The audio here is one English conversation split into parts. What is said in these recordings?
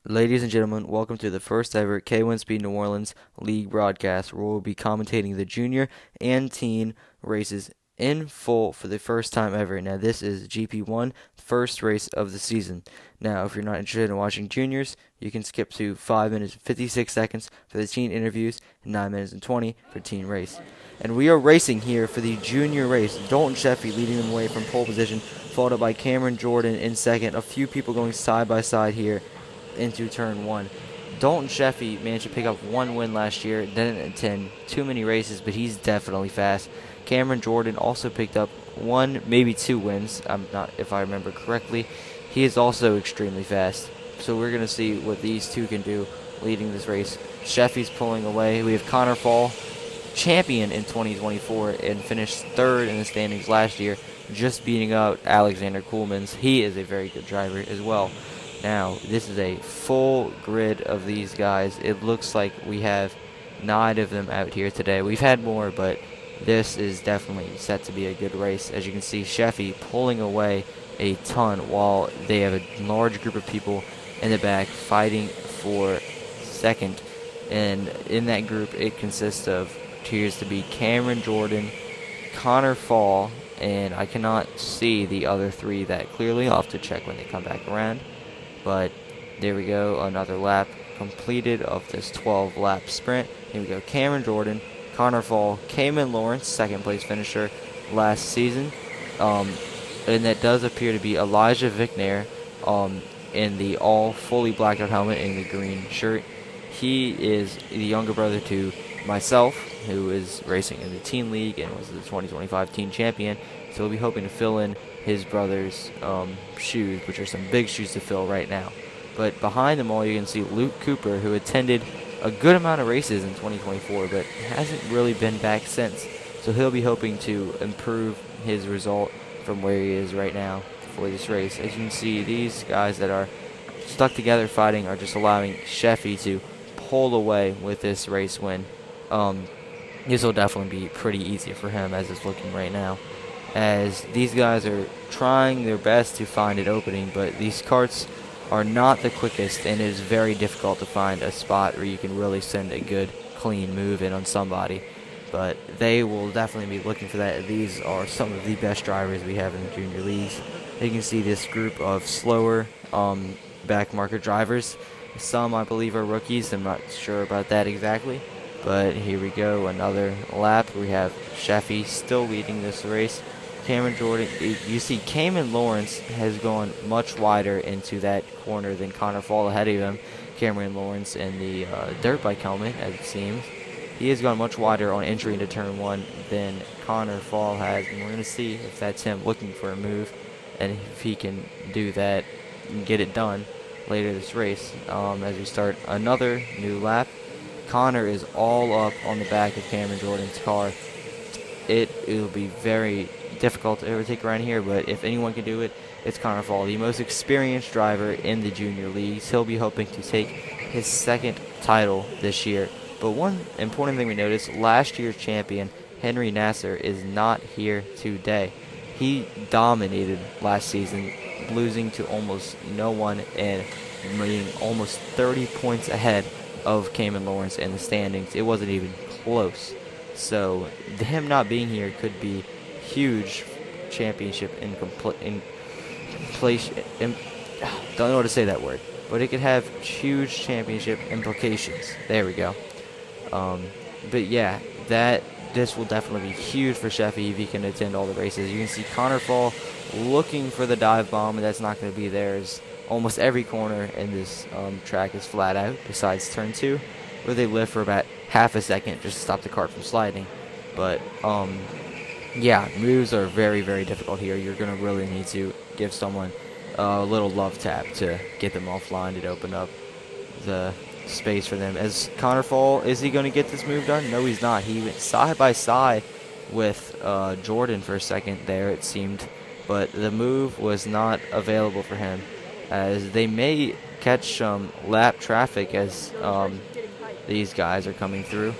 Ladies and gentlemen, welcome to the first ever K1 Speed New Orleans League broadcast, where we'll be commentating the junior and teen races in full for the first time ever. Now, this is GP1, first race of the season. Now, if you're not interested in watching juniors, you can skip to 5 minutes and 56 seconds for the teen interviews and 9 minutes and 20 for teen race. And we are racing here for the junior race. Dalton Sheffy leading them away from pole position, followed by Cameron Jordan in second. A few people going side by side here into turn one. Dalton Sheffy managed to pick up one win last year, didn't attend too many races, but he's definitely fast. Cameron Jordan also picked up one, maybe two wins. I'm not, if I remember correctly. He is also extremely fast. So we're going to see what these two can do leading this race. Sheffy's pulling away. We have Connor Fall, champion in 2024, and finished third in the standings last year, just beating out Alexander Kuhlmans. He is a very good driver as well. Now, this is a full grid of these guys. It looks like we have 9 of them out here today. We've had more, but this is definitely set to be a good race. As you can see, Sheffy pulling away a ton while they have a large group of people in the back fighting for second. And in that group, it consists of, appears to be Cameron Jordan, Connor Fall, and I cannot see the other 3 that clearly. I'll have to check when they come back around. But there we go, another lap completed of this 12-lap sprint. Here we go, Cameron Jordan, Connor Fall, Cayman Lawrence, second place finisher last season. And that does appear to be Elijah Vicknair in the all fully blacked out helmet in the green shirt. He is the younger brother to myself, who is racing in the teen league and was the 2025 teen champion. So we'll be hoping to fill in his brother's shoes, which are some big shoes to fill right now. But behind them all, you can see Luke Cooper, who attended a good amount of races in 2024, but hasn't really been back since. So he'll be hoping to improve his result from where he is right now for this race. As you can see, these guys that are stuck together fighting are just allowing Sheffy to pull away with this race win. This will definitely be pretty easy for him as it's looking right now, as these guys are trying their best to find an opening, but these karts are not the quickest, and it is very difficult to find a spot where you can really send a good, clean move in on somebody. But they will definitely be looking for that. These are some of the best drivers we have in the junior leagues. You can see this group of slower back marker drivers. Some, I believe, are rookies. I'm not sure about that exactly. But here we go, another lap. We have Sheffy still leading this race. Cameron Jordan, you see Cayman Lawrence has gone much wider into that corner than Connor Fall ahead of him. Cameron Lawrence in the dirt bike helmet, as it seems. He has gone much wider on entry into turn 1 than Connor Fall has. And we're going to see if that's him looking for a move and if he can do that and get it done later this race. As we start another new lap. Connor is all up on the back of Cameron Jordan's car. It'll be very difficult to overtake around here, but if anyone can do it, it's Connor Fall, the most experienced driver in the junior leagues. He'll be hoping to take his second title this year. But one important thing we noticed, last year's champion, Henry Nasser, is not here today. He dominated last season, losing to almost no one and being almost 30 points ahead of Cayman Lawrence in the standings. It wasn't even close. So him not being here could be huge championship don't know how to say that word, but it could have huge championship implications. There we go. But yeah, this will definitely be huge for Sheffy if he can attend all the races. You can see Connor Fall looking for the dive bomb, and that's not going to be there. Almost every corner in this track is flat out, besides turn 2, where they lift for about half a second just to stop the kart from sliding. But yeah, moves are very, very difficult here. You're going to really need to give someone a little love tap to get them offline and open up the space for them. As Connor Fall, is he going to get this move done? No, he's not. He went side by side with Jordan for a second there, it seemed, but the move was not available for him, as they may catch some lap traffic as these guys are coming through.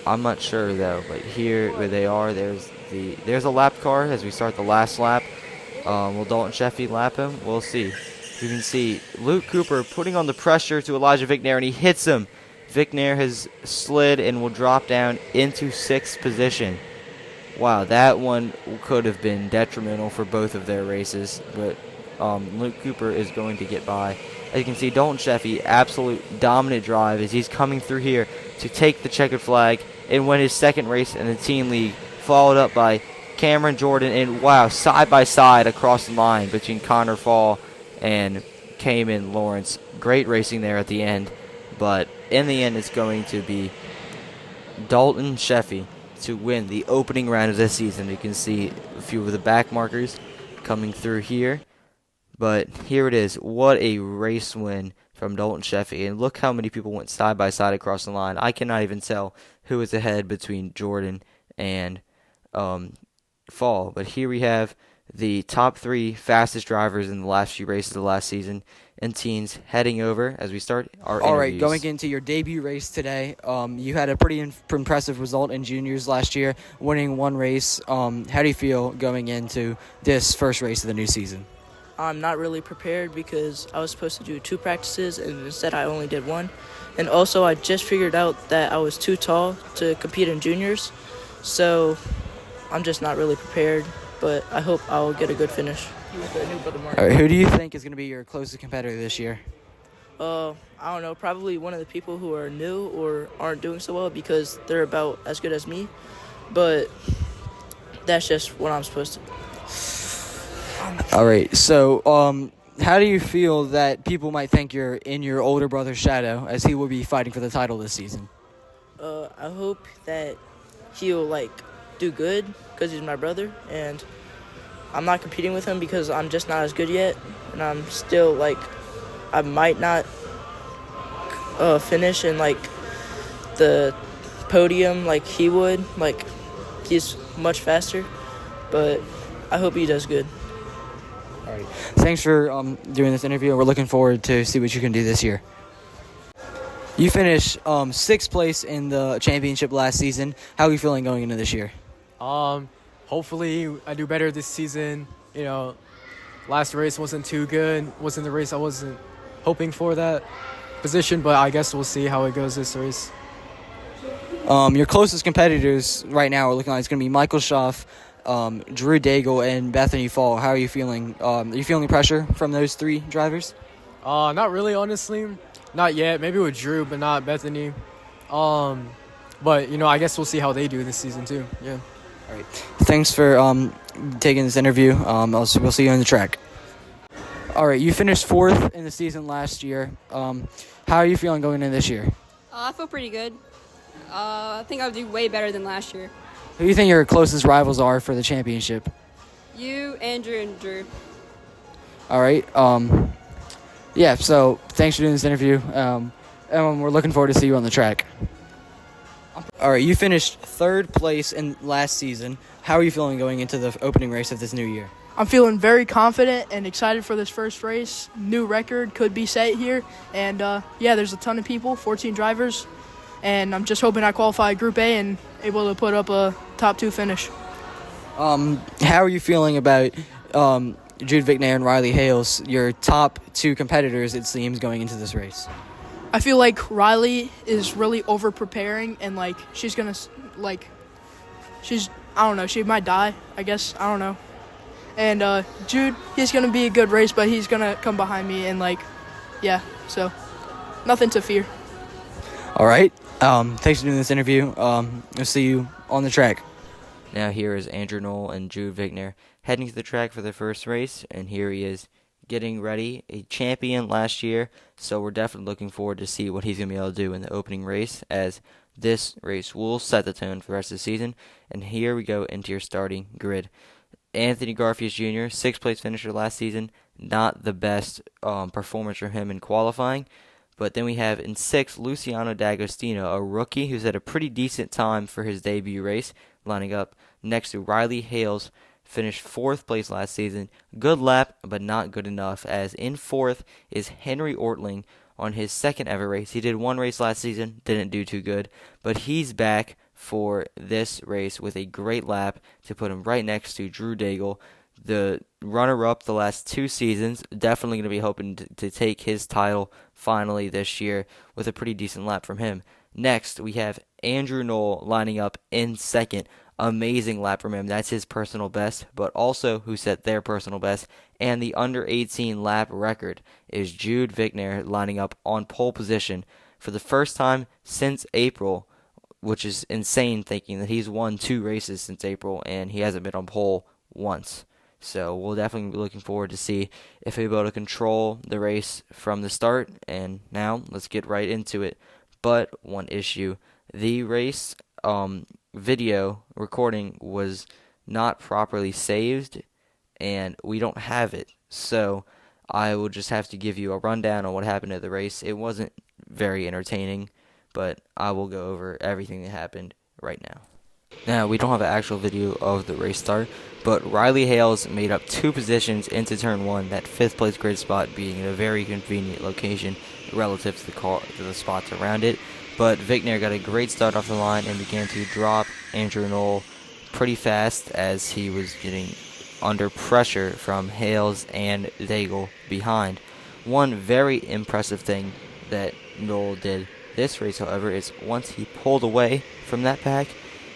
I'm not sure though, but here where they are, there's a lap car as we start the last lap. Will Dalton Sheffy lap him? We'll see. You can see Luke Cooper putting on the pressure to Elijah Vicknair, and he hits him. Vicknair has slid and will drop down into 6th position. Wow, that one could have been detrimental for both of their races, but Luke Cooper is going to get by. As you can see, Dalton Sheffy, absolute dominant drive as he's coming through here to take the checkered flag and win his second race in the teen league, followed up by Cameron Jordan, and wow, side by side across the line between Connor Fall and Cayman Lawrence. Great racing there at the end, but in the end it's going to be Dalton Sheffy to win the opening round of this season. You can see a few of the back markers coming through here, but here it is. What a race win from Dalton Sheffy, and look how many people went side by side across the line. I cannot even tell who was ahead between Jordan and Fall, but here we have the top 3 fastest drivers in the last few races of last season and teens heading over as we start our interviews. All right, going into your debut race today, you had a pretty impressive result in juniors last year, winning 1 race. How do you feel going into this first race of the new season? I'm not really prepared because I was supposed to do 2 practices and instead I only did 1. And also I just figured out that I was too tall to compete in juniors, so I'm just not really prepared, but I hope I'll get a good finish. All right, who do you think is going to be your closest competitor this year? I don't know, probably one of the people who are new or aren't doing so well because they're about as good as me, but that's just what I'm supposed to do. All right, so how do you feel that people might think you're in your older brother's shadow as he will be fighting for the title this season? I hope that he'll, do good because he's my brother, and I'm not competing with him because I'm just not as good yet, and I'm still, I might not finish in, the podium like he would. He's much faster, but I hope he does good. All right. Thanks for doing this interview. We're looking forward to see what you can do this year. You finished 6th place in the championship last season. How are you feeling going into this year? Hopefully I do better this season. Last race wasn't too good. Wasn't the race I wasn't hoping for that position, but I guess we'll see how it goes this race. Your closest competitors right now are looking like it's going to be Michael Schaff, Drew Daigle, and Bethany Fall. How are you feeling? Are you feeling pressure from those 3 drivers? Not really, honestly. Not yet. Maybe with Drew, but not Bethany. But, I guess we'll see how they do this season, too. Yeah. All right. Thanks for taking this interview. We'll see you on the track. All right. You finished 4th in the season last year. How are you feeling going into this year? I feel pretty good. I think I'll do way better than last year. Who do you think your closest rivals are for the championship? You, Andrew, and Drew. All right. Yeah, so thanks for doing this interview. And we're looking forward to see you on the track. All right, you finished 3rd place in last season. How are you feeling going into the opening race of this new year? I'm feeling very confident and excited for this first race. New record could be set here. And, there's a ton of people, 14 drivers. And I'm just hoping I qualify Group A and able to put up a top 2 finish. How are you feeling about Jude Vicknair and Riley Hales, your top 2 competitors, it seems, going into this race? I feel like Riley is really over-preparing and, she's going to, I don't know, she might die, I guess. I don't know. And Jude, he's going to be a good race, but he's going to come behind me and, so nothing to fear. All right. Thanks for doing this interview. We'll see you on the track. Now here is Andrew Knoll and Jude Vicknair heading to the track for their first race, and here he is getting ready. A champion last year, so we're definitely looking forward to see what he's going to be able to do in the opening race, as this race will set the tone for the rest of the season. And here we go into your starting grid. Anthony Garfias Jr., 6th place finisher last season. Not the best performance from him in qualifying. But then we have in 6th, Luciano D'Agostino, a rookie who's had a pretty decent time for his debut race, lining up next to Riley Hales, finished 4th place last season. Good lap, but not good enough, as in 4th is Henry Ortling on his 2nd ever race. He did 1 race last season, didn't do too good, but he's back for this race with a great lap to put him right next to Drew Daigle. the runner-up the last 2 seasons. Definitely going to be hoping to take his title finally this year with a pretty decent lap from him. Next, we have Andrew Knoll lining up in second. Amazing lap from him. That's his personal best, but also who set their personal best. And the under 18 lap record is Jude Vickner lining up on pole position for the first time since April, which is insane thinking that he's won 2 races since April and he hasn't been on pole once. So we'll definitely be looking forward to see if he'll be able to control the race from the start. And now let's get right into it. But one issue, the race video recording was not properly saved, and we don't have it. So I will just have to give you a rundown on what happened at the race. It wasn't very entertaining, but I will go over everything that happened right now. Now, we don't have an actual video of the race start, but Riley Hales made up 2 positions into turn 1, that 5th place grid spot being in a very convenient location relative to the spots around it. But Vickner got a great start off the line and began to drop Andrew Knoll pretty fast as he was getting under pressure from Hales and Daigle behind. One very impressive thing that Knoll did this race, however, is once he pulled away from that pack,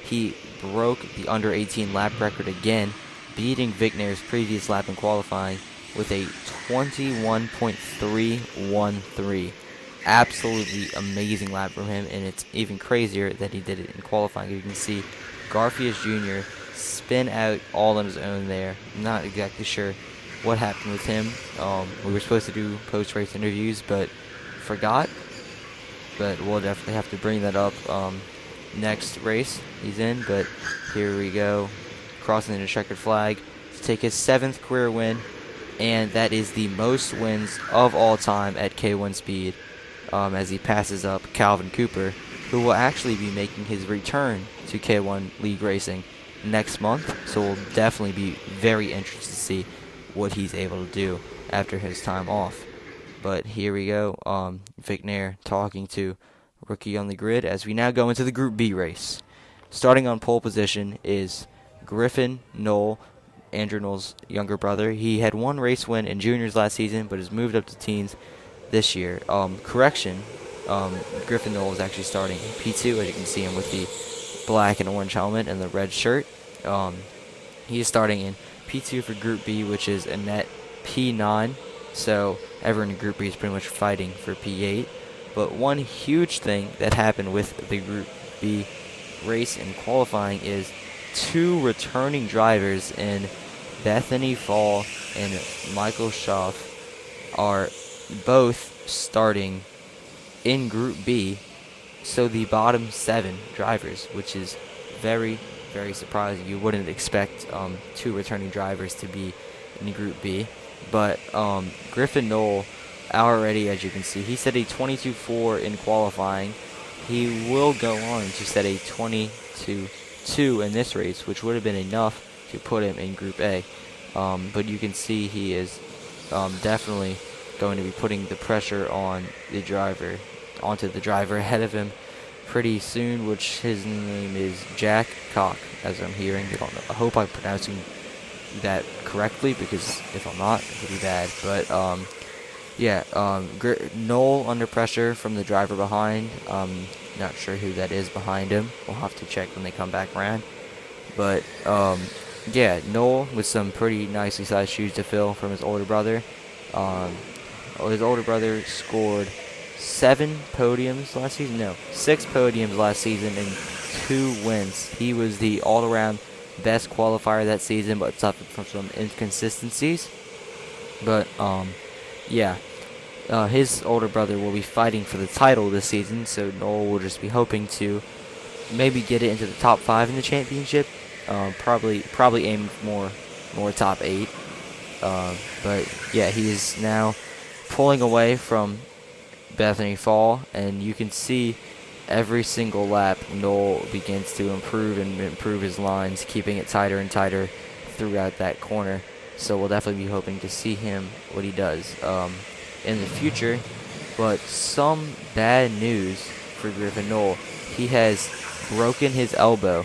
he broke the under 18 lap record again, beating Vickner's previous lap in qualifying with a 21.313. Absolutely amazing lap from him, and it's even crazier that he did it in qualifying. You can see Garfias Jr. spin out all on his own there. I'm not exactly sure what happened with him. We were supposed to do post-race interviews, but forgot. But we'll definitely have to bring that up next race he's in. But here we go, crossing the checkered flag to take his 7th career win, and that is the most wins of all time at K1 speed. As he passes up Calvin Cooper, who will actually be making his return to K1 League Racing next month. So we'll definitely be very interested to see what he's able to do after his time off. But here we go, Vickner talking to Rookie on the Grid as we now go into the Group B race. Starting on pole position is Griffin Knoll, Andrew Knoll's younger brother. He had 1 race win in juniors last season, but has moved up to teens this year. Griffin Knoll is actually starting in P2, as you can see him with the black and orange helmet and the red shirt. He is starting in P2 for Group B, which is a net P9. So everyone in Group B is pretty much fighting for P8. But one huge thing that happened with the Group B race and qualifying is 2 returning drivers in Bethany Fall and Michael Schaff are both starting in Group B, so the bottom 7 drivers, which is very, very surprising. You wouldn't expect 2 returning drivers to be in Group B, but Griffin Knoll already, as you can see, he set a 22.4 in qualifying. He will go on to set a 22.2 in this race, which would have been enough to put him in Group A, but you can see he is definitely going to be putting the pressure onto the driver ahead of him pretty soon, which his name is Jack Cock, as I'm hearing. I hope I'm pronouncing that correctly, because if I'm not, it'll be bad. But Knoll under pressure from the driver behind. Not sure who that is behind him. We'll have to check when they come back around. But Knoll with some pretty nicely sized shoes to fill from his older brother. His older brother scored 6 podiums last season and 2 wins. He was the all-around best qualifier that season, but suffered from some inconsistencies. But his older brother will be fighting for the title this season, so Knoll will just be hoping to maybe get it into the top 5 in the championship. Probably aiming for more top 8. But he is now pulling away from Bethany Fall, and you can see every single lap Knoll begins to improve his lines, keeping it tighter and tighter throughout that corner. So we'll definitely be hoping to see what he does in the future. But some bad news for Griffin Knoll. He has broken his elbow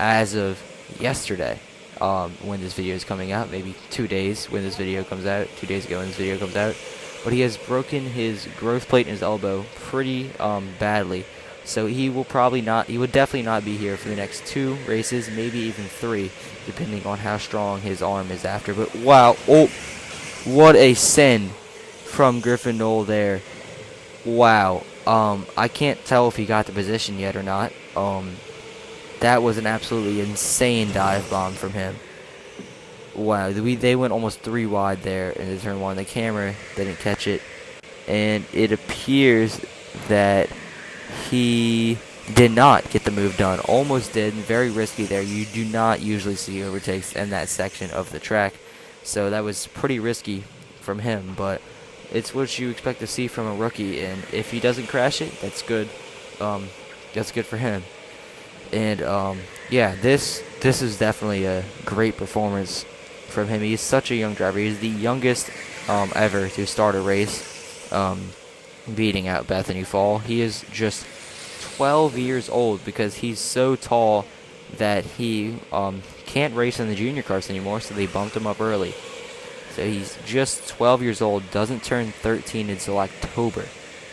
as of yesterday. when this video is coming out, maybe 2 days when this video comes out, 2 days ago when this video comes out. But he has broken his growth plate in his elbow pretty badly. So he will definitely not be here for the next 2 races, maybe even 3, depending on how strong his arm is after. But wow, oh, what a send from Griffin Knoll there. Wow. I can't tell if he got the position yet or not. That was an absolutely insane dive bomb from him. Wow, they went almost 3 wide there in the turn 1. The camera didn't catch it, and it appears that he did not get the move done. Almost did. Very risky there. You do not usually see overtakes in that section of the track, so that was pretty risky from him, but it's what you expect to see from a rookie, and if he doesn't crash it, that's good. That's good for him. And yeah, this is definitely a great performance from him. He's such a young driver. He's the youngest ever to start a race, beating out Bethany Fall. He is just 12 years old because he's so tall that he can't race in the junior cars anymore, so they bumped him up early. So he's just 12 years old, doesn't turn 13 until October.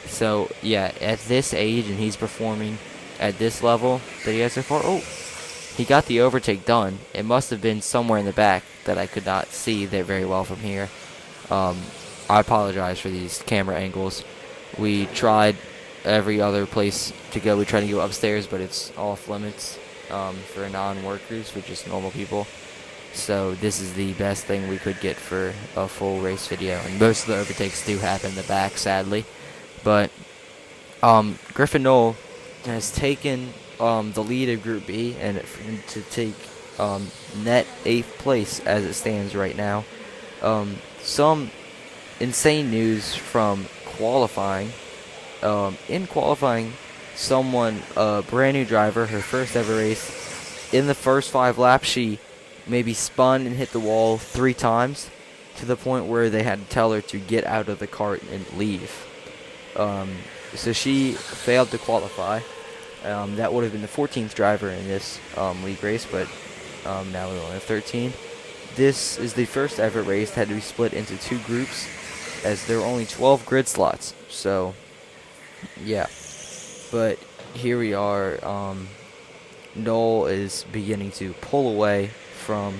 So yeah, at this age, and he's performing at this level that he has so far. Oh, he got the overtake done. It must have been somewhere in the back that I could not see there very well from here. I apologize for these camera angles. We tried every other place to go. We tried to go upstairs, but it's off limits for non-workers, for just normal people. So this is the best thing we could get for a full race video. And most of the overtakes do happen in the back, sadly. But Griffin Knoll has taken the lead of Group B, and to take net 8th place as it stands right now. Some insane news from qualifying. In qualifying, a brand new driver, her first ever race, in the first 5 laps, she maybe spun and hit the wall 3 times, to the point where they had to tell her to get out of the cart and leave. So she failed to qualify. That would have been the 14th driver in this league race, but now we only have 13. This is the first ever race that had to be split into 2 groups, as there were only 12 grid slots. So, yeah. But here we are. Knoll is beginning to pull away from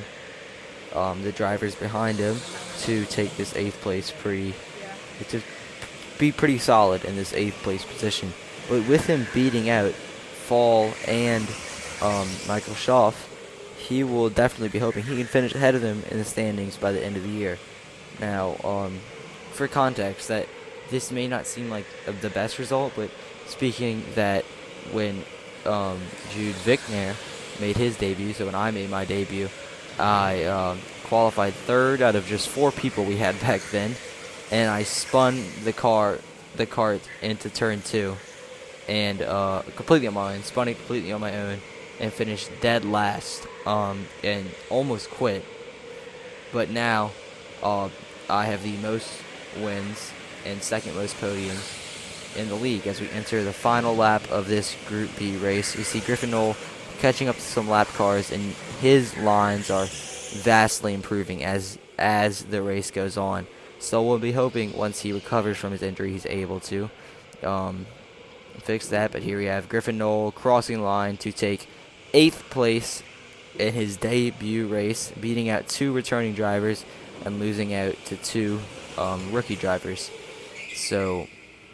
the drivers behind him to take this 8th place to be pretty solid in this 8th place position. But with him beating out Fall and Michael Schaff, he will definitely be hoping he can finish ahead of them in the standings by the end of the year. Now, for context, that this may not seem like the best result, but speaking that when Jude Vickner made his debut, so when I made my debut, I qualified 3rd out of just 4 people we had back then, and I spun the cart into turn 2, and completely on my own, spun it completely on my own, and finished dead last, and almost quit. But now, I have the most wins and 2nd most podiums in the league as we enter the final lap of this Group B race. You see Griffin Knoll catching up to some lap cars, and his lines are vastly improving as the race goes on. So we'll be hoping once he recovers from his injury, he's able to fix that. But here we have Griffin Knoll crossing the line to take 8th place in his debut race, beating out 2 returning drivers and losing out to 2 rookie drivers. So,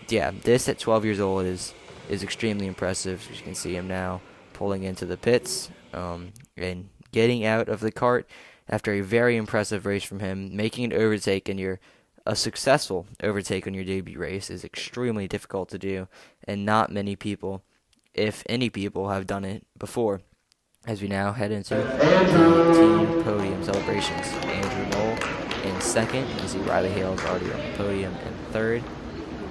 yeah, this at 12 years old is extremely impressive. As you can see him now pulling into the pits and getting out of the cart after a very impressive race from him. Making an overtake in a successful overtake on your debut race is extremely difficult to do, and not many people, if any people, have done it before. As we now head into the team podium celebrations. Andrew Knoll in 2nd. You can see Riley Hale's already on the podium in 3rd.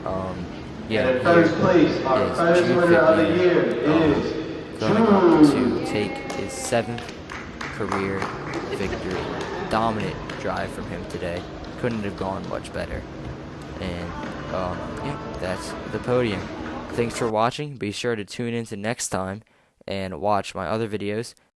And first place, our first winner of the year is going up to take his 7th career victory. Dominant drive from him today. Couldn't have gone much better. And yeah, that's the podium. Thanks for watching. Be sure to tune in to next time and watch my other videos.